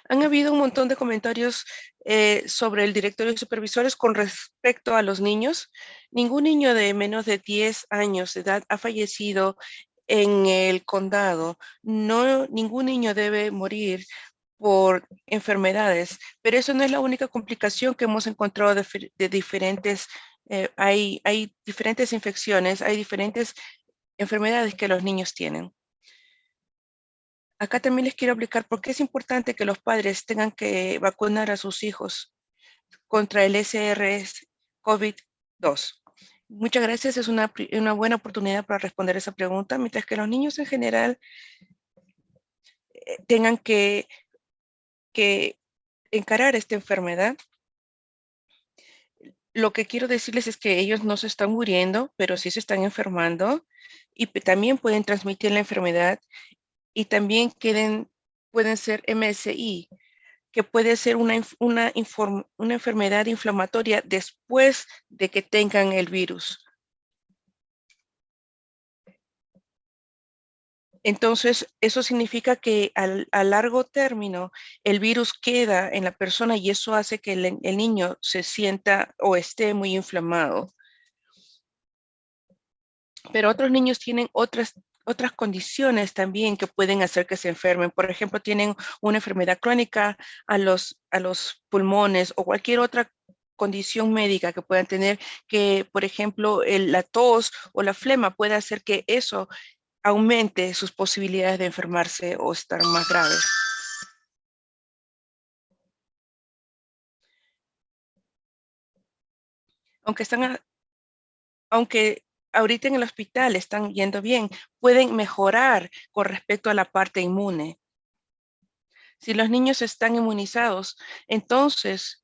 Han habido un montón de comentarios sobre el directorio de supervisores con respecto a los niños. Ningún niño de menos de 10 años de edad ha fallecido en el condado. No, ningún niño debe morir por enfermedades, pero eso no es la única complicación que hemos encontrado de diferentes, hay diferentes infecciones, hay diferentes enfermedades que los niños tienen. Acá también les quiero explicar por qué es importante que los padres tengan que vacunar a sus hijos contra el SRS COVID-2. Muchas gracias, es una buena oportunidad para responder esa pregunta, mientras que los niños en general tengan que encarar esta enfermedad. Lo que quiero decirles es que ellos no se están muriendo, pero sí se están enfermando y también pueden transmitir la enfermedad y también pueden ser MSI, que puede ser una enfermedad inflamatoria después de que tengan el virus. Entonces, eso significa que a largo término el virus queda en la persona y eso hace que el niño se sienta o esté muy inflamado. Pero otros niños tienen otras condiciones también que pueden hacer que se enfermen. Por ejemplo, tienen una enfermedad crónica a los pulmones o cualquier otra condición médica que puedan tener, que por ejemplo la tos o la flema puede hacer que eso aumente sus posibilidades de enfermarse o estar más graves. Aunque aunque ahorita en el hospital están yendo bien, pueden mejorar con respecto a la parte inmune. Si los niños están inmunizados, entonces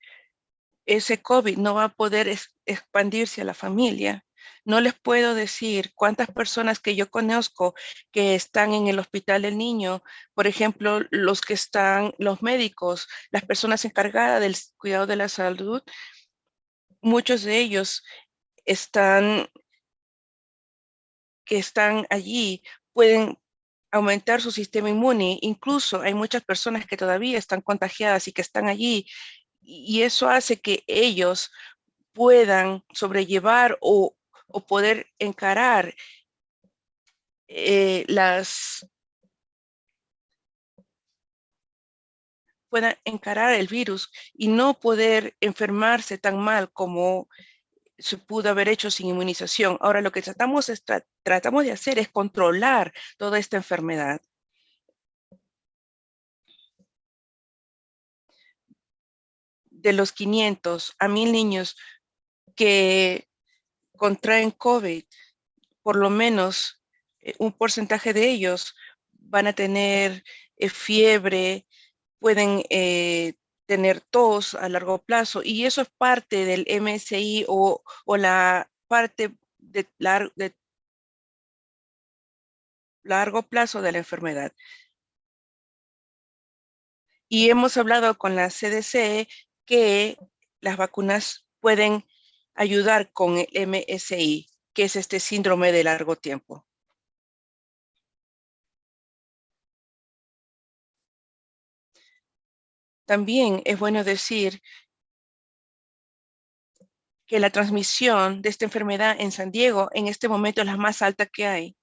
ese COVID no va a poder expandirse a la familia. No les puedo decir cuántas personas que yo conozco que están en el hospital del niño, por ejemplo, los médicos, las personas encargadas del cuidado de la salud, muchos de ellos están, que están allí, pueden aumentar su sistema inmune. Incluso hay muchas personas que todavía están contagiadas y que están allí y eso hace que ellos puedan sobrellevar o poder encarar las puedan encarar el virus y no poder enfermarse tan mal como se pudo haber hecho sin inmunización. Ahora lo que tratamos de hacer es controlar toda esta enfermedad. De los 500 a 1000 niños que contraen COVID, por lo menos un porcentaje de ellos van a tener fiebre, pueden tener tos a largo plazo y eso es parte del MSI o la parte de largo plazo de la enfermedad. Y hemos hablado con la CDC que las vacunas pueden ayudar con el MSI, que es este síndrome de largo tiempo. También es bueno decir que la transmisión de esta enfermedad en San Diego en este momento es la más alta que hay.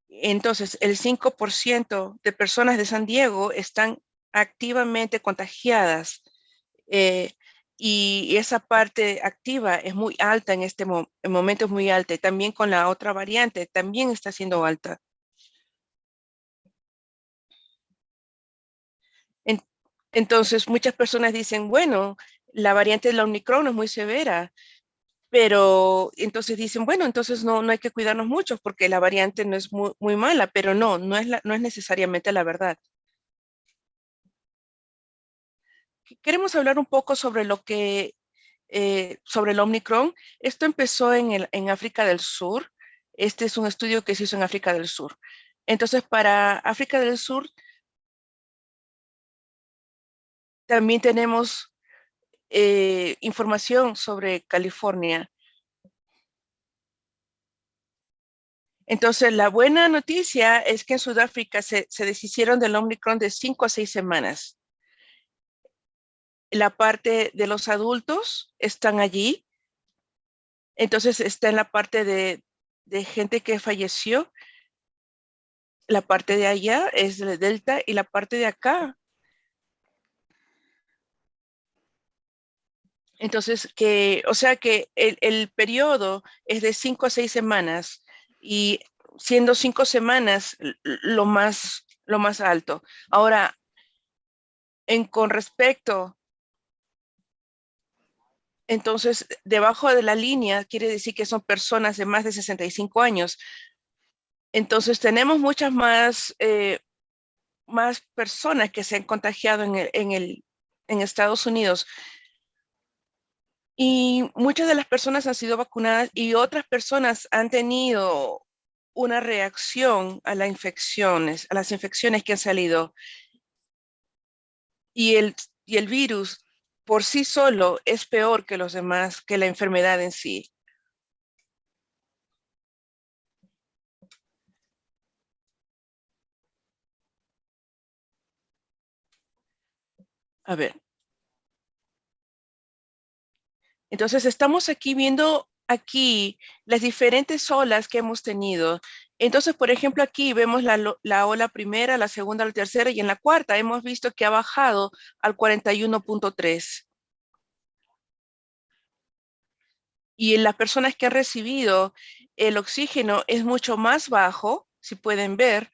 Entonces, el 5% de personas de San Diego están activamente contagiadas eh, y esa parte activa es muy alta en este momento, es muy alta. Y también con la otra variante, también está siendo alta. En- entonces, muchas personas dicen, bueno, la variante de la Omicron es muy severa, pero entonces dicen, bueno, entonces no hay que cuidarnos mucho porque la variante no es muy mala, pero no es necesariamente la verdad. Queremos hablar un poco sobre sobre el Omicron. Esto empezó en África del Sur. Este es un estudio que se hizo en África del Sur. Entonces, para África del Sur también tenemos información sobre California. Entonces, la buena noticia es que en Sudáfrica se deshicieron del Omicron de 5 a 6 semanas. La parte de los adultos están allí. Entonces, está en la parte de gente que falleció. La parte de allá es de Delta y la parte de acá. Entonces, o sea que el periodo es de 5 a 6 semanas y siendo 5 semanas lo más alto. Ahora, con respecto, entonces, debajo de la línea quiere decir que son personas de más de 65 años. Entonces, tenemos muchas más personas que se han contagiado en Estados Unidos. Y muchas de las personas han sido vacunadas y otras personas han tenido una reacción a a las infecciones que han salido. Y y el virus por sí solo es peor que los demás, que la enfermedad en sí. A ver, entonces estamos aquí viendo aquí las diferentes olas que hemos tenido. Entonces, por ejemplo, aquí vemos la ola primera, la segunda, la tercera y en la cuarta hemos visto que ha bajado al 41.3. Y en las personas que han recibido el oxígeno es mucho más bajo, si pueden ver,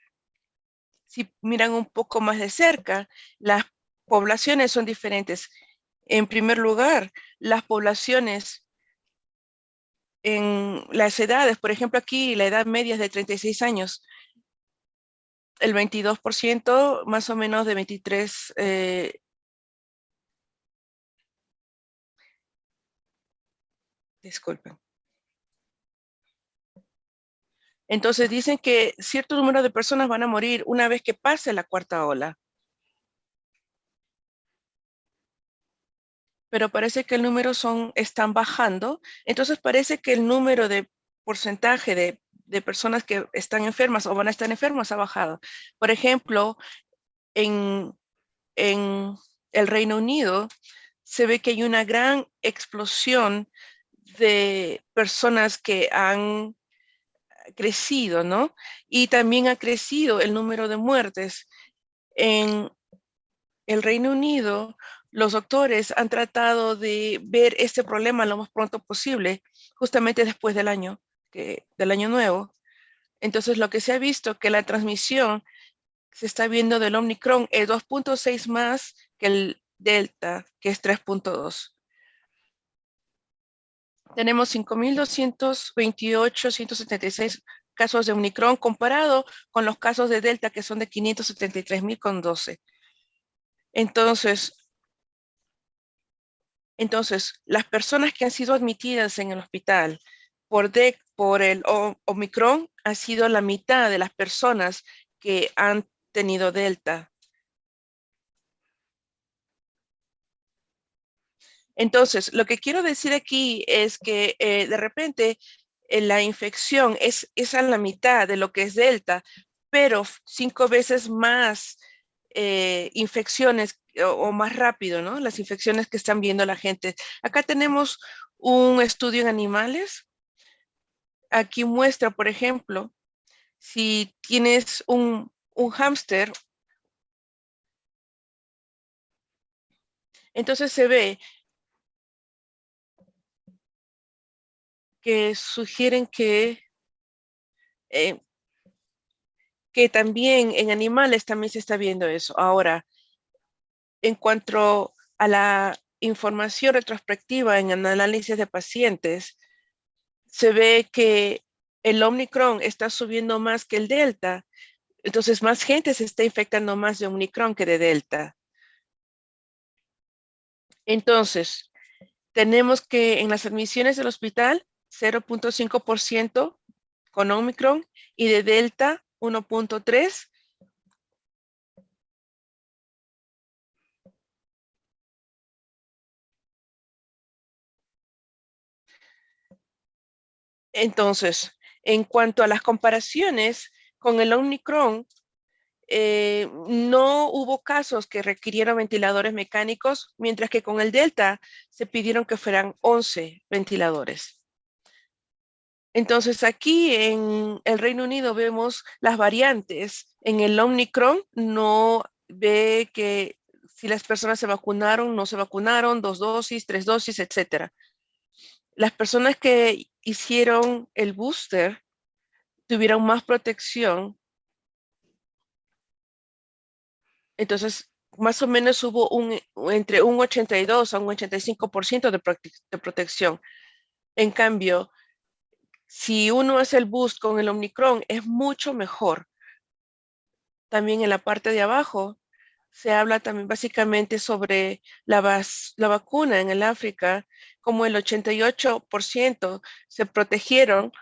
si miran un poco más de cerca, las poblaciones son diferentes. En primer lugar, las poblaciones en las edades, por ejemplo, aquí la edad media es de 36 años, el 22% más o menos de 23, disculpen. Entonces dicen que cierto número de personas van a morir una vez que pase la cuarta ola, pero parece que el número están bajando, entonces parece que el número de porcentaje de personas que están enfermas o van a estar enfermas ha bajado. Por ejemplo, en, en el Reino Unido se ve que hay una gran explosión de personas que han crecido, ¿no? Y también ha crecido el número de muertes. En el Reino Unido, los doctores han tratado de ver este problema lo más pronto posible, justamente después del año nuevo. Entonces, lo que se ha visto que la transmisión se está viendo del Omicron es 2.6 más que el Delta, que es 3.2. Tenemos 5.228.176 casos de Omicron comparado con los casos de Delta, que son de 573.000 con 12. Entonces, las personas que han sido admitidas en el hospital por el Omicron ha sido la mitad de las personas que han tenido Delta. Entonces, lo que quiero decir aquí es que de repente la infección es a la mitad de lo que es Delta, pero 5 veces más infecciones o más rápido, ¿no? Las infecciones que están viendo la gente. Acá tenemos un estudio en animales. Aquí muestra, por ejemplo, si tienes un hámster, entonces se ve que sugieren eh, que también en animales también se está viendo eso. Ahora, en cuanto a la información retrospectiva en el análisis de pacientes, se ve que el Omicron está subiendo más que el Delta. Entonces, más gente se está infectando más de Omicron que de Delta. Entonces, tenemos que en las admisiones del hospital, 0.5% con Omicron y de Delta 1.3%. Entonces, En cuanto a las comparaciones con el Omicron, no hubo casos que requirieron ventiladores mecánicos, mientras que con el Delta se pidieron que fueran 11 ventiladores. Entonces aquí en el Reino Unido vemos las variantes. En el Omicron no ve que si las personas se vacunaron, no se vacunaron, 2 dosis, 3 dosis, etcétera. Las personas que hicieron el booster tuvieron más protección. Entonces, más o menos hubo entre un 82 a un 85% de protección. En cambio, si uno hace el boost con el Omicron, es mucho mejor. También en la parte de abajo se habla también básicamente sobre la vacuna en el África, como el 88% se protegieron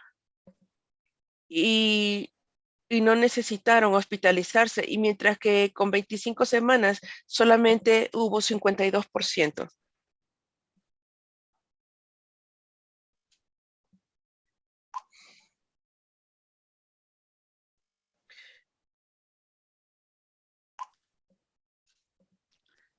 y no necesitaron hospitalizarse, y mientras que con 25 semanas solamente hubo 52%.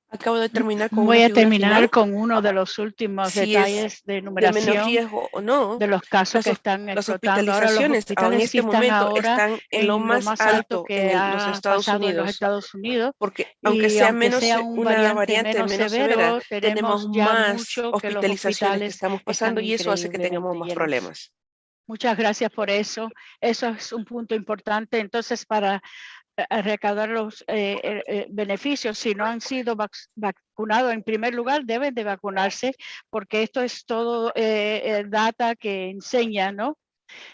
Acabo de terminar con Voy una a figura terminar final, con uno de los últimos si es detalles de de menos numeración riesgo o no. de los casos que están Las explotando. Ahora los hospitalizaciones en hospitales sí este están momento ahora están en lo en lo más más alto alto que en los ha Estados pasado en los Unidos, Estados Unidos. porque aunque Y sea aunque menos, sea un una variante variante menos menos severa, severo, tenemos tenemos ya más mucho que los hospitalizaciones que hospitales estamos están pasando y eso hace que tengamos increíblemente más llenos. problemas. Muchas gracias por eso. Eso es un punto importante. Entonces, para recaudar los beneficios, si no han sido vacunados en primer lugar, deben de vacunarse, porque esto es todo data que enseña, ¿no?,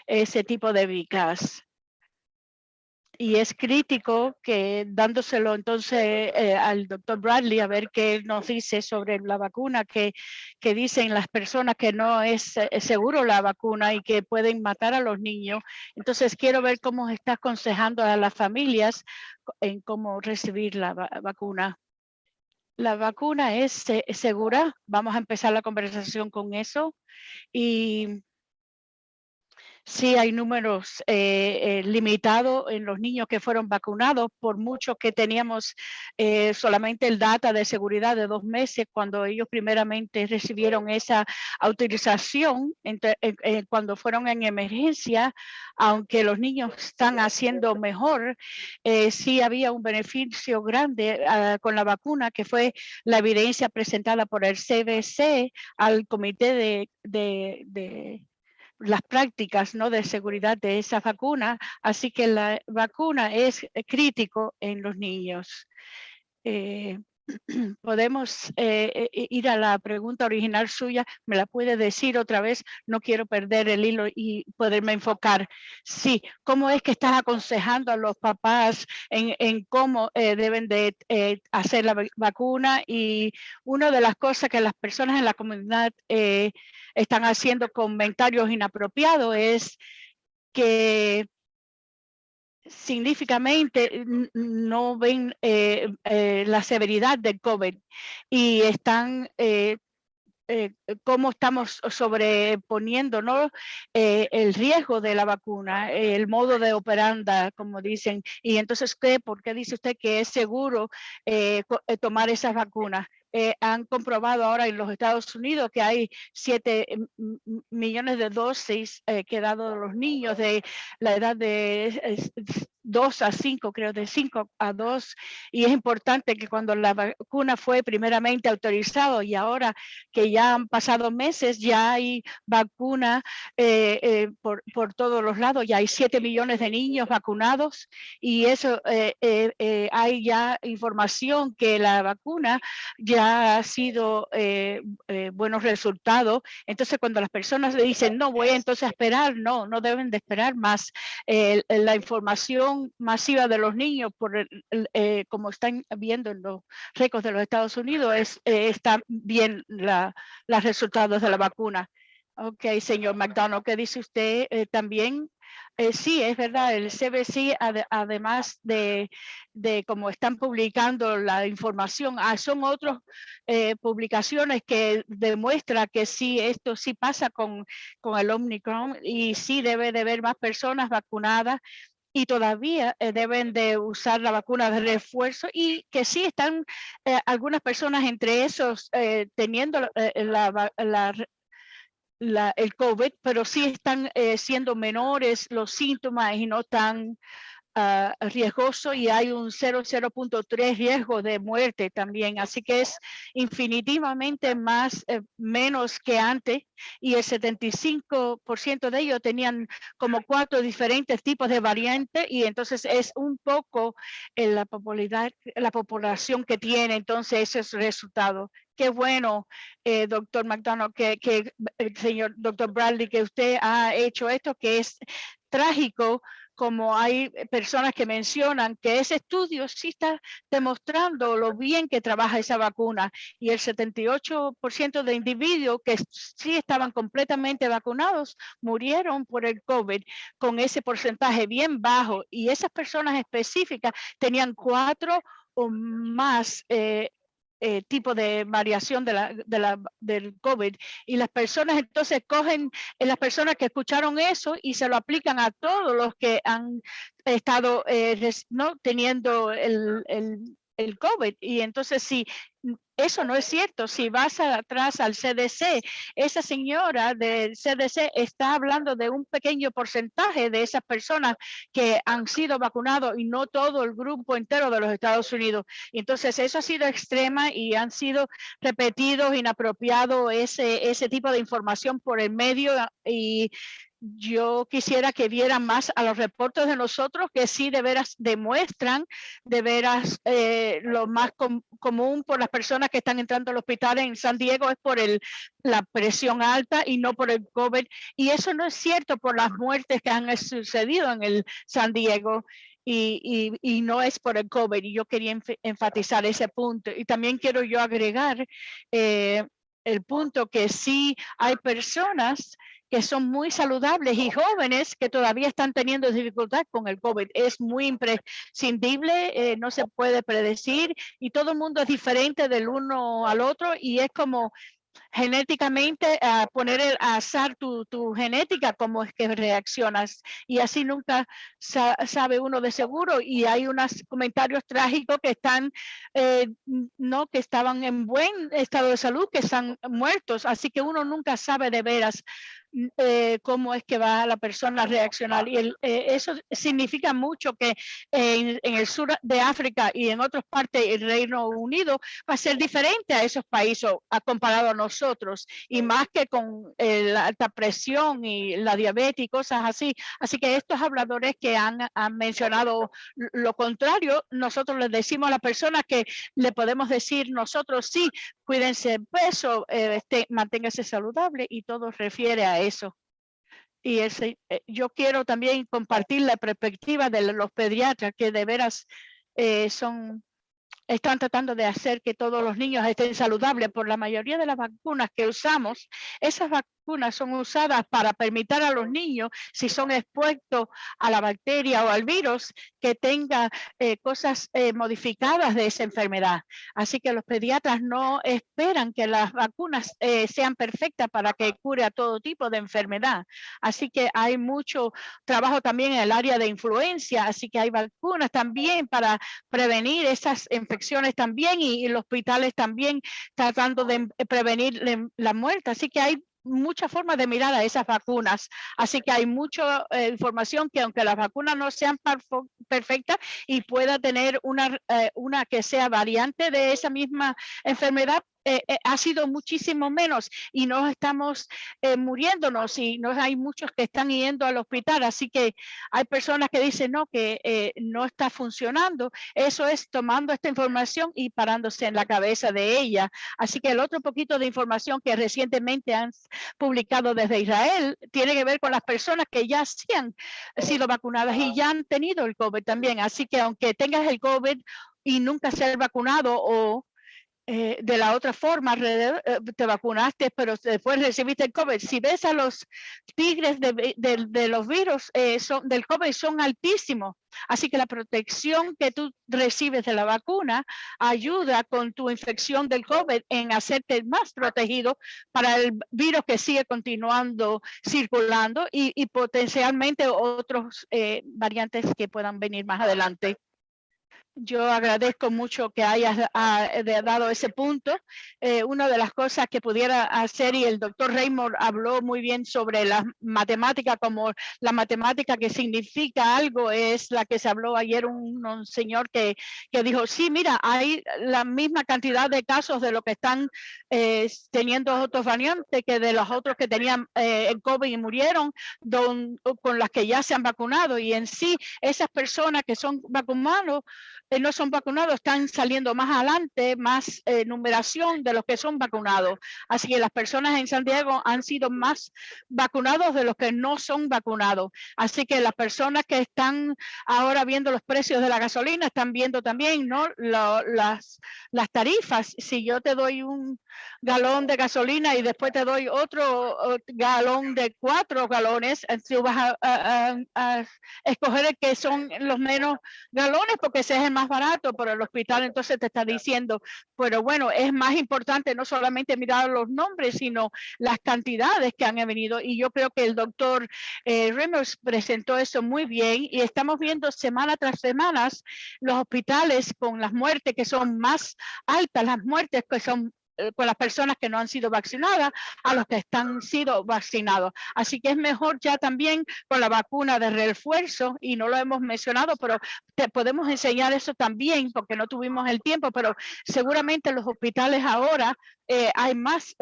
ese tipo de vicas. Y es crítico que dándoselo entonces al doctor Bradley a ver qué nos dice sobre la vacuna, que dicen las personas que no es seguro la vacuna y que pueden matar a los niños. Entonces quiero ver cómo está aconsejando a las familias en cómo recibir la vacuna. La vacuna es segura. Vamos a empezar la conversación con eso. Y sí, hay números limitados en los niños que fueron vacunados, por mucho que teníamos solamente el data de seguridad de 2 meses cuando ellos primeramente recibieron esa autorización cuando fueron en emergencia. Aunque los niños están haciendo mejor, sí había un beneficio grande con la vacuna, que fue la evidencia presentada por el CDC al comité de las prácticas, ¿no?, de seguridad de esa vacuna. Así que la vacuna es crítico en los niños. Podemos ir a la pregunta original suya. ¿Me la puede decir otra vez? No quiero perder el hilo y poderme enfocar. Sí, ¿cómo es que estás aconsejando a los papás en cómo deben de hacer la vacuna? Y una de las cosas que las personas en la comunidad están haciendo comentarios inapropiados es que significativamente no ven la severidad del COVID y están cómo estamos sobreponiendo, ¿no?, el riesgo de la vacuna, el modo de operanda, como dicen. Y entonces, ¿por qué dice usted que es seguro tomar esas vacunas? Han comprobado ahora en los Estados Unidos que hay 7 millones de dosis que dado a los niños de la edad de 2 a 5, creo, de 5 a 2. Y es importante que cuando la vacuna fue primeramente autorizado y ahora que ya han pasado meses, ya hay vacuna por todos los lados, ya hay 7 millones de niños vacunados, y eso hay ya información que la vacuna ya ha sido buenos resultados. Entonces, cuando las personas le dicen, no, voy entonces a esperar, no deben de esperar más. La información masiva de los niños, como están viendo en los récords de los Estados Unidos, está bien los resultados de la vacuna. Ok, señor McDonald, ¿qué dice usted también? Sí, es verdad, el CBC, además de cómo están publicando la información, son otras publicaciones que demuestran que sí, esto sí pasa con el Omicron y sí debe de haber más personas vacunadas y todavía deben de usar la vacuna de refuerzo y que sí están algunas personas entre esos teniendo el COVID, pero sí están siendo menores los síntomas y no tan riesgoso y hay un 0.3 riesgo de muerte también. Así que es infinitivamente menos que antes y el 75% de ellos tenían como 4 diferentes tipos de variantes y entonces es un poco la población que tiene entonces ese es el resultado. Qué bueno, doctor McDonald, que el señor doctor Bradley, que usted ha hecho esto, que es trágico, como hay personas que mencionan que ese estudio sí está demostrando lo bien que trabaja esa vacuna y el 78% de individuos que sí estaban completamente vacunados murieron por el COVID con ese porcentaje bien bajo y esas personas específicas tenían 4 o más tipo de variación del COVID y las personas entonces cogen las personas que escucharon eso y se lo aplican a todos los que han estado no teniendo el COVID y entonces si eso no es cierto. Si vas atrás al CDC, esa señora del CDC está hablando de un pequeño porcentaje de esas personas que han sido vacunados y no todo el grupo entero de los Estados Unidos. Entonces, eso ha sido extrema y han sido repetidos, inapropiados ese tipo de información por el medio y yo quisiera que vieran más a los reportes de nosotros que sí de veras demuestran de veras lo más común por las personas que están entrando al hospital en San Diego es por la presión alta y no por el COVID. Y eso no es cierto por las muertes que han sucedido en el San Diego. Y no es por el COVID. Y yo quería enfatizar ese punto. Y también quiero yo agregar el punto que sí hay personas que son muy saludables y jóvenes que todavía están teniendo dificultad con el COVID. Es muy imprescindible, no se puede predecir y todo el mundo es diferente del uno al otro y es como genéticamente poner el azar tu genética, cómo es que reaccionas y así nunca sabe uno de seguro y hay unos comentarios trágicos que están no que estaban en buen estado de salud que están muertos, así que uno nunca sabe de veras cómo es que va la persona a reaccionar y eso significa mucho que en el sur de África y en otras partes del Reino Unido va a ser diferente a esos países comparado a nosotros y más que con la alta presión y la diabetes y cosas así. Así que estos habladores que han mencionado lo contrario, nosotros les decimos a las personas que le podemos decir nosotros sí, cuídense el peso, manténgase saludable y todo refiere a eso. Y yo quiero también compartir la perspectiva de los pediatras que de veras están tratando de hacer que todos los niños estén saludables. Por la mayoría de las vacunas que usamos, esas vacunas son usadas para permitir a los niños, si son expuestos a la bacteria o al virus, que tengan cosas modificadas de esa enfermedad. Así que los pediatras no esperan que las vacunas sean perfectas para que cure a todo tipo de enfermedad. Así que hay mucho trabajo también en el área de influencia, así que hay vacunas también para prevenir esas infecciones también y los hospitales también tratando de prevenir la muerte. Así que hay muchas formas de mirar a esas vacunas. Así que hay mucha información que aunque las vacunas no sean perfectas y pueda tener una que sea variante de esa misma enfermedad, ha sido muchísimo menos y no estamos muriéndonos y no hay muchos que están yendo al hospital. Así que hay personas que dicen no, que no está funcionando. Eso es tomando esta información y parándose en la cabeza de ella. Así que el otro poquito de información que recientemente han publicado desde Israel tiene que ver con las personas que ya sí han sido vacunadas y ya han tenido el COVID también. Así que aunque tengas el COVID y nunca ser vacunado o de la otra forma, te vacunaste, pero después recibiste el COVID. Si ves a los tigres de los virus del COVID son altísimos. Así que la protección que tú recibes de la vacuna ayuda con tu infección del COVID en hacerte más protegido para el virus que sigue continuando circulando y potencialmente otros variantes que puedan venir más adelante. Yo agradezco mucho que hayas dado ese punto. Una de las cosas que pudiera hacer, y el doctor Raymond habló muy bien sobre la matemática, como la matemática que significa algo, es la que se habló ayer un señor que dijo, sí, mira, hay la misma cantidad de casos de lo que están teniendo otros variantes que de los otros que tenían el COVID y murieron, con las que ya se han vacunado. Y en sí, esas personas que son vacunados, no son vacunados, están saliendo más adelante, más numeración de los que son vacunados. Así que las personas en San Diego han sido más vacunados de los que no son vacunados. Así que las personas que están ahora viendo los precios de la gasolina están viendo también, ¿no? las tarifas. Si yo te doy un galón de gasolina y después te doy otro galón de 4 galones, tú vas a escoger el que son los menos galones porque ese es el más barato, pero el hospital entonces te está diciendo, pero bueno, es más importante no solamente mirar los nombres, sino las cantidades que han venido. Y yo creo que el doctor Reynolds presentó eso muy bien y estamos viendo semana tras semana los hospitales con las muertes que son más altas, las muertes que son con las personas que no han sido vacunadas a los que están sido vacunados. Así que es mejor ya también con la vacuna de refuerzo, y no lo hemos mencionado, pero te podemos enseñar eso también porque no tuvimos el tiempo, pero seguramente los hospitales ahora hay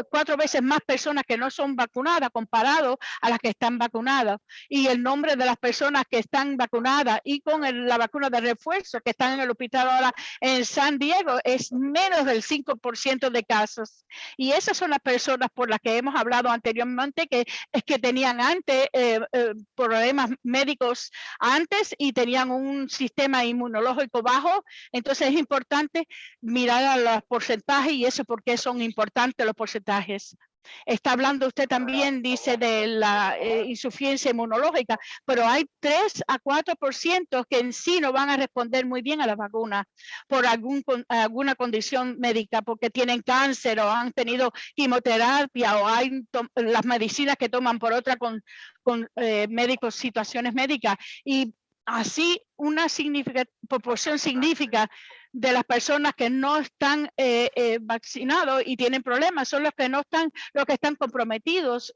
4 veces más personas que no son vacunadas comparado a las que están vacunadas. Y el nombre de las personas que están vacunadas y con la vacuna de refuerzo que están en el hospital ahora en San Diego es menos del 5% de casos. Y esas son las personas por las que hemos hablado anteriormente, que es que tenían antes problemas médicos antes y tenían un sistema inmunológico bajo. Entonces es importante mirar a los porcentajes, y eso porque son importantes los porcentajes. Está hablando usted también, dice, de la insuficiencia inmunológica, pero hay 3 a 4% que en sí no van a responder muy bien a la vacuna por alguna condición médica, porque tienen cáncer o han tenido quimioterapia o hay las medicinas que toman por otra con médicos, situaciones médicas. Y así una proporción significativa de las personas que no están vacunados y tienen problemas son los que no están, los que están comprometidos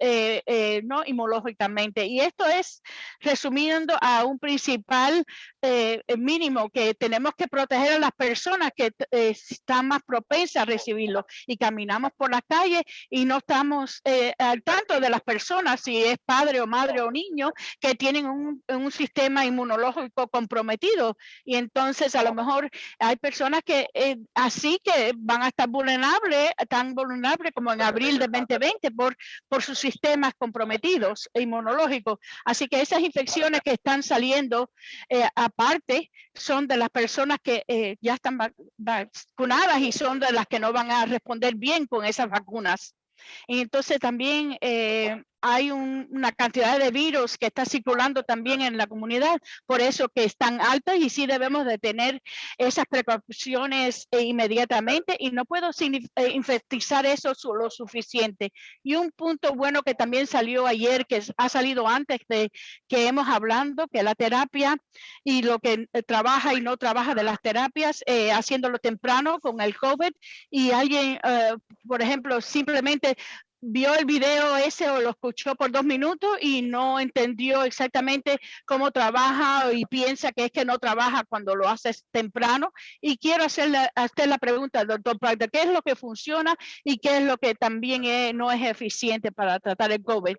no inmunológicamente. Y esto es resumiendo a un principal mínimo, que tenemos que proteger a las personas que están más propensas a recibirlo, y caminamos por las calles y no estamos al tanto de las personas, si es padre o madre o niño, que tienen un sistema inmunológico comprometido, y entonces a lo mejor hay personas que así que van a estar vulnerables, tan vulnerables como en abril de 2020 por sus sistemas comprometidos inmunológicos. Así que esas infecciones que están saliendo aparte son de las personas que ya están vacunadas y son de las que no van a responder bien con esas vacunas. Y entonces también hay una cantidad de virus que está circulando también en la comunidad, por eso que están altas, y sí debemos de tener esas precauciones inmediatamente, y no puedo enfatizar eso lo suficiente. Y un punto bueno que también salió ayer, que ha salido antes de que hemos hablado, que la terapia y lo que trabaja y no trabaja de las terapias, haciéndolo temprano con el COVID, y alguien, por ejemplo, simplemente vio el video ese o lo escuchó por 2 minutos y no entendió exactamente cómo trabaja y piensa que es que no trabaja cuando lo haces temprano. Y quiero hacerle a usted la pregunta, doctor Proctor, ¿qué es lo que funciona y qué es lo que también no es eficiente para tratar el COVID?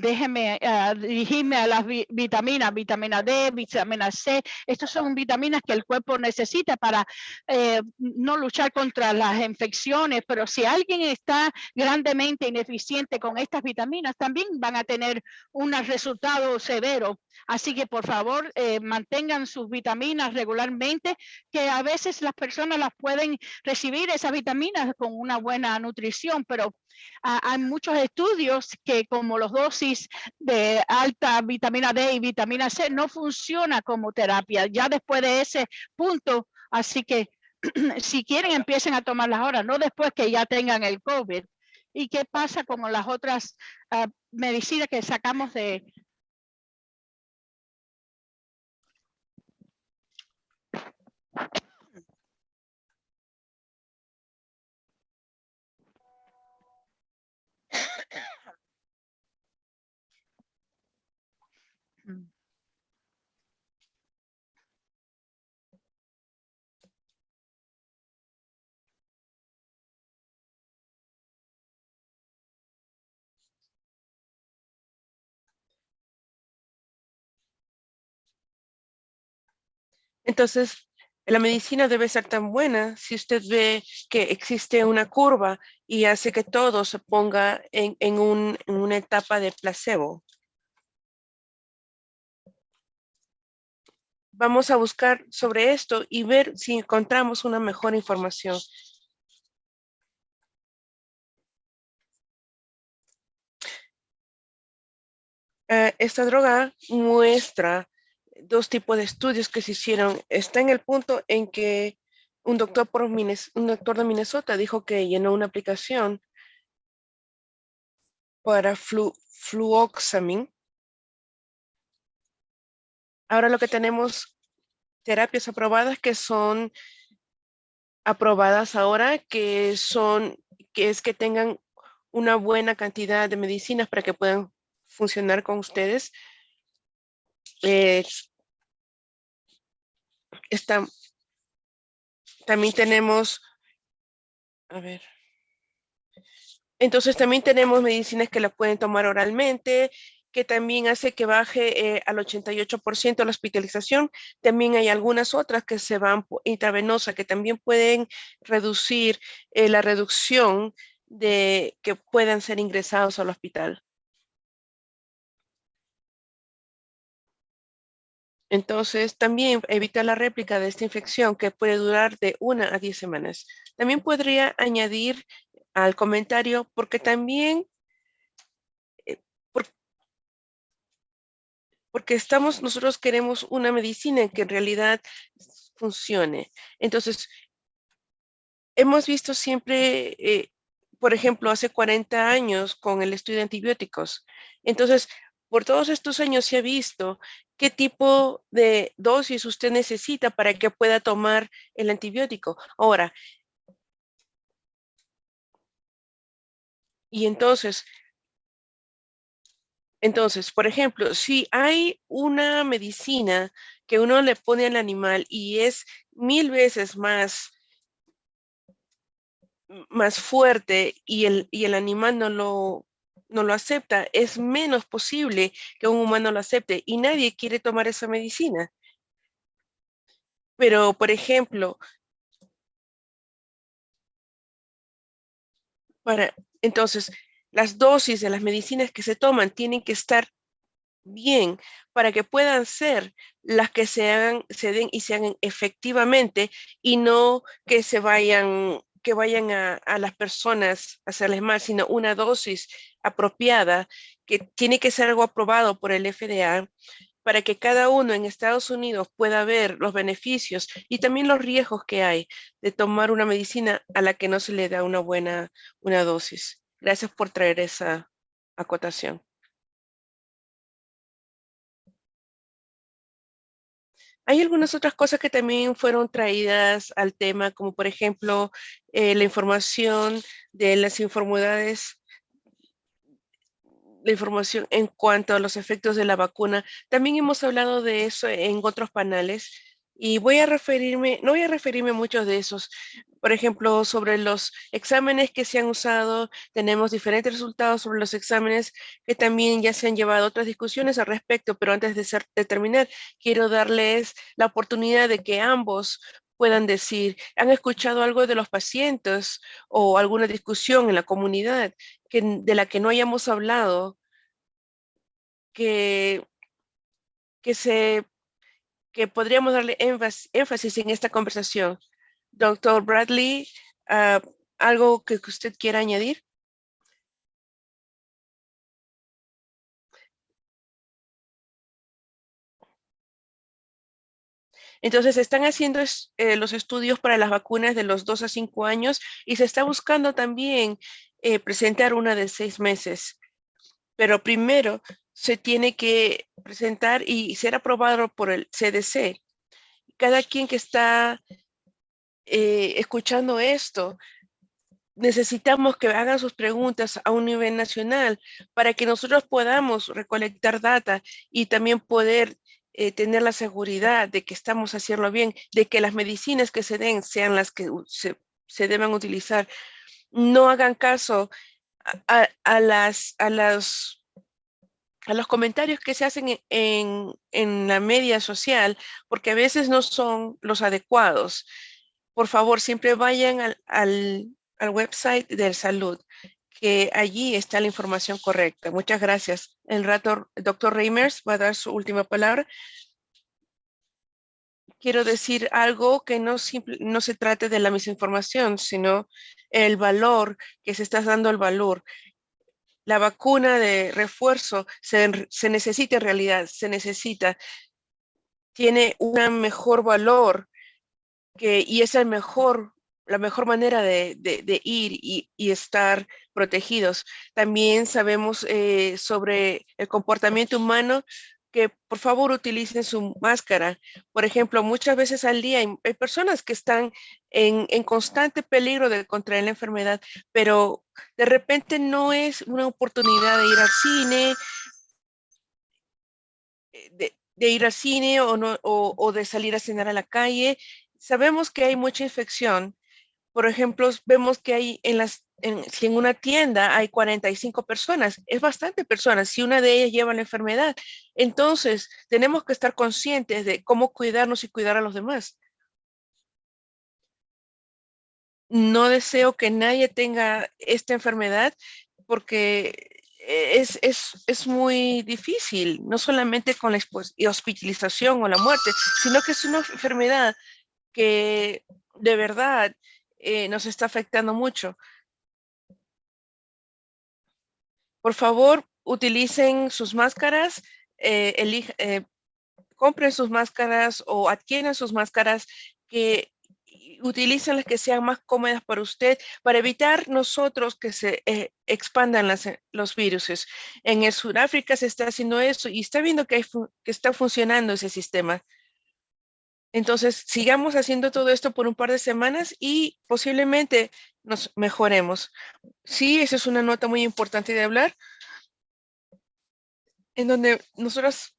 déjeme dirigirme a las vitaminas, vitamina D, vitamina C. Estas son vitaminas que el cuerpo necesita para no luchar contra las infecciones, pero si alguien está grandemente ineficiente con estas vitaminas, también van a tener un resultado severo. Así que por favor mantengan sus vitaminas regularmente, que a veces las personas las pueden recibir esas vitaminas con una buena nutrición, pero hay muchos estudios que como los dosis de alta vitamina D y vitamina C no funciona como terapia ya después de ese punto. Así que si quieren empiecen a tomarlas ahora, no después que ya tengan el COVID. ¿Y qué pasa con las otras medicinas que sacamos de... Entonces, la medicina debe ser tan buena si usted ve que existe una curva y hace que todo se ponga en una etapa de placebo. Vamos a buscar sobre esto y ver si encontramos una mejor información. Esta droga muestra dos tipos de estudios que se hicieron. Está en el punto en que un doctor de Minnesota dijo que llenó una aplicación para fluoxamine. Ahora lo que tenemos terapias aprobadas que son aprobadas ahora, que es que tengan una buena cantidad de medicinas para que puedan funcionar con ustedes. También tenemos, a ver, entonces también tenemos medicinas que la pueden tomar oralmente, que también hace que baje al 88% la hospitalización. También hay algunas otras que se van intravenosa, que también pueden reducir la reducción de que puedan ser ingresados al hospital. Entonces, también evitar la réplica de esta infección que puede durar de 1 a 10 semanas. También podría añadir al comentario, porque también, porque nosotros queremos una medicina que en realidad funcione. Entonces, hemos visto siempre, por ejemplo, hace 40 años con el estudio de antibióticos. Entonces, por todos estos años se ha visto qué tipo de dosis usted necesita para que pueda tomar el antibiótico. Ahora, y entonces, por ejemplo, si hay una medicina que uno le pone al animal y es 1000 veces más fuerte y el animal no lo acepta, es menos posible que un humano lo acepte y nadie quiere tomar esa medicina. Pero, por ejemplo, entonces, las dosis de las medicinas que se toman tienen que estar bien para que puedan ser las que se den y se hagan efectivamente y no que vayan a las personas a hacerles mal, sino una dosis apropiada que tiene que ser algo aprobado por el FDA para que cada uno en Estados Unidos pueda ver los beneficios y también los riesgos que hay de tomar una medicina a la que no se le da una dosis. Gracias por traer esa acotación. Hay algunas otras cosas que también fueron traídas al tema, como por ejemplo la información de las enfermedades, la información en cuanto a los efectos de la vacuna. También hemos hablado de eso en otros paneles. Y no voy a referirme a muchos de esos. Por ejemplo, sobre los exámenes que se han usado, tenemos diferentes resultados sobre los exámenes que también ya se han llevado otras discusiones al respecto, pero antes de terminar, quiero darles la oportunidad de que ambos puedan decir, ¿han escuchado algo de los pacientes o alguna discusión en la comunidad de la que no hayamos hablado, que, que se que podríamos darle énfasis en esta conversación? Doctor Bradley, ah, ¿algo que usted quiera añadir? Entonces, están haciendo los estudios para las vacunas de los 2 a 5 años y se está buscando también presentar una de 6 meses. Pero primero se tiene que presentar y ser aprobado por el CDC. Cada quien que está escuchando esto, necesitamos que hagan sus preguntas a un nivel nacional para que nosotros podamos recolectar data y también poder tener la seguridad de que estamos haciendo bien, de que las medicinas que se den sean las que se deban utilizar. No hagan caso a los comentarios que se hacen en la media social, porque a veces no son los adecuados. Por favor, siempre vayan al website de salud, que allí está la información correcta. Muchas gracias. El doctor Reimers va a dar su última palabra. Quiero decir algo que no se trate de la misinformación, sino el valor, que se está dando el valor. La vacuna de refuerzo se necesita en realidad, tiene un mejor valor y es la mejor manera de ir y estar protegidos. También sabemos sobre el comportamiento humano, que por favor utilicen su máscara. Por ejemplo, muchas veces al día hay personas que están en constante peligro de contraer la enfermedad, pero de repente no es una oportunidad de ir al cine, de ir al cine o, no, o de salir a cenar a la calle. Sabemos que hay mucha infección. Por ejemplo, vemos que hay si en una tienda hay 45 personas, es bastante personas, si una de ellas lleva la enfermedad. Entonces, tenemos que estar conscientes de cómo cuidarnos y cuidar a los demás. No deseo que nadie tenga esta enfermedad porque es muy difícil, no solamente con la hospitalización o la muerte, sino que es una enfermedad que de verdad nos está afectando mucho. Por favor, utilicen sus máscaras, compren sus máscaras o adquieran sus máscaras, que utilicen las que sean más cómodas para usted, para evitar nosotros que se expandan los virus. En el Sudáfrica se está haciendo eso y está viendo que está funcionando ese sistema. Entonces, sigamos haciendo todo esto por un par de semanas y posiblemente nos mejoremos. Sí, esa es una nota muy importante de hablar, en donde nosotros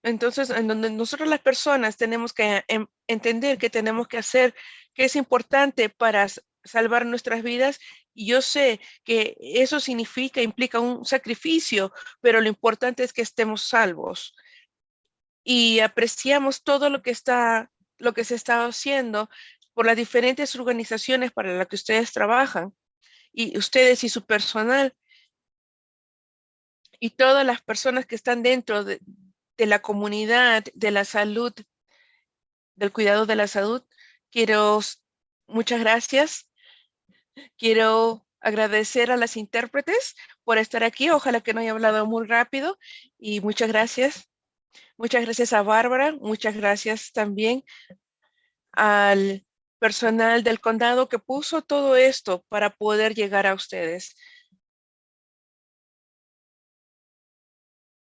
las personas tenemos que entender que tenemos que hacer, que es importante para salvar nuestras vidas. Y yo sé que eso implica un sacrificio, pero lo importante es que estemos salvos y apreciamos todo lo que se está haciendo por las diferentes organizaciones para las que ustedes trabajan y ustedes y su personal y todas las personas que están dentro de la comunidad de la salud, del cuidado de la salud. Muchas gracias. Quiero agradecer a las intérpretes por estar aquí. Ojalá que no haya hablado muy rápido y muchas gracias. Muchas gracias a Bárbara. Muchas gracias también al personal del condado que puso todo esto para poder llegar a ustedes.